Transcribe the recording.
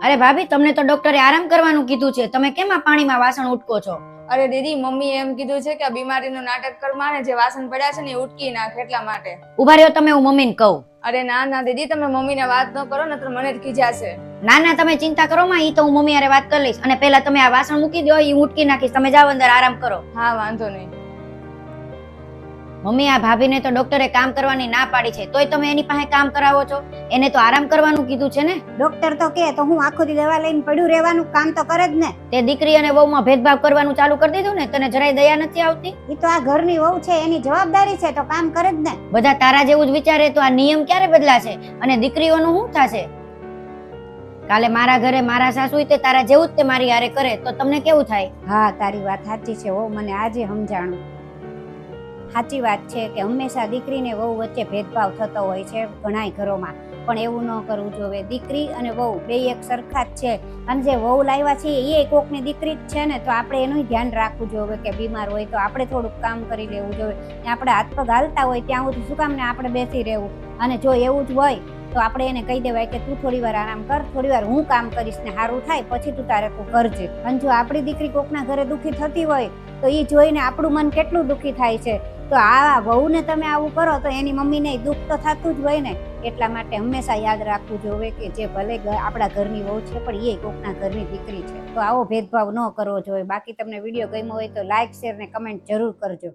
અરે ભાભી, તમને તો ડોક્ટરે આરામ કરવાનું કીધું છે, તમે કેમ આ પાણીમાં વાસણ ઉટકો છો? અરે દીદી, મમ્મી એમ કીધું છે કે આ બીમારીનું નાટક કરવામાં ને જે વાસણ પડ્યા છે ને એ ઉટકી નાખ એટલા માટે. ઉભા રહ્યો, તમે હું મમ્મીને કહું. અરે ના ના દીદી, તમે મમ્મીને વાત ન કરો ને તો મને જ ખીજાશે. ના ના, તમે ચિંતા કરો માં, ઈ તો હું મમ્મી હારે વાત કરી લઈશ. અને પહેલા તમે આ વાસણ મૂકી દો, ઈ ઉટકી નાખીશ. તમે જાઓ અંદર આરામ કરો. હા, વાંધો નહીં. મમ્મી, આ ભાભીને તો ડોક્ટરે કામ કરવાની ના પાડી છે, તોય તમે એની પાસે કામ કરાવો છો? એને તો આરામ કરવાનું કીધું છે ને. ડોક્ટર તો કે તો હું આખો દી દવા લઈને પડ્યું રહેવાનું કામ તો કરે જ ને. તે દીકરી અને વહુમાં ભેદભાવ કરવાનું ચાલુ કરી દીધું ને, તને જરાય દયા નથી આવતી? ઈ તો આ ઘરની વહુ છે, એની જવાબદારી છે તો કામ કરે જ ને. બધા તારા જેવું જ વિચારે તો આ નિયમ ક્યારે બદલાશે? અને દીકરીઓનું શું થશે? કાલે મારા ઘરે મારા સાસુ તે તારા જેવું જ તે મારી હારે કરે તો તમને કેવું થાય? હા, તારી વાત સાચી છે. વહુ મને આજે સમજાણું. સાચી વાત છે કે હંમેશા દીકરીને વહુ વચ્ચે ભેદભાવ થતો હોય છે ઘણાય ઘરોમાં, પણ એવું ન કરવું જોઈએ. દીકરી અને વહુ બે એક સરખા જ છે, અને જે વહુ લાવ્યા છે એ કોકની દીકરી જ છે ને, તો આપણે એનું ધ્યાન રાખવું જોઈએ કે બીમાર હોય તો આપણે થોડુંક કામ કરી લેવું જોઈએ. આપણે હાથ પગ હાલતા હોય ત્યાં સુધી શું કામ ને આપણે બેસી રહેવું? અને જો એવું જ હોય તો આપણે એને કહી દેવાય કે તું થોડી વાર આરામ કર, થોડી વાર હું કામ કરીશ ને સારું થાય પછી તું તારે તું કરજે. અને જો આપણી દીકરી કોકના ઘરે દુઃખી થતી હોય તો એ જોઈને આપણું મન કેટલું દુઃખી થાય છે. તો આ વહુને તમે આવું કરો તો એની મમ્મીને દુઃખ તો થતું જ હોય ને. એટલા માટે હંમેશા યાદ રાખવું જોઈએ કે જે ભલે આપણા ઘરની વહુ છે પણ એ કોકના ઘરની દીકરી છે. તો આવો ભેદભાવ ન કરવો જોઈએ. બાકી તમને વિડીયો ગમ્યો હોય તો લાઈક, શેર ને કમેન્ટ જરૂર કરજો.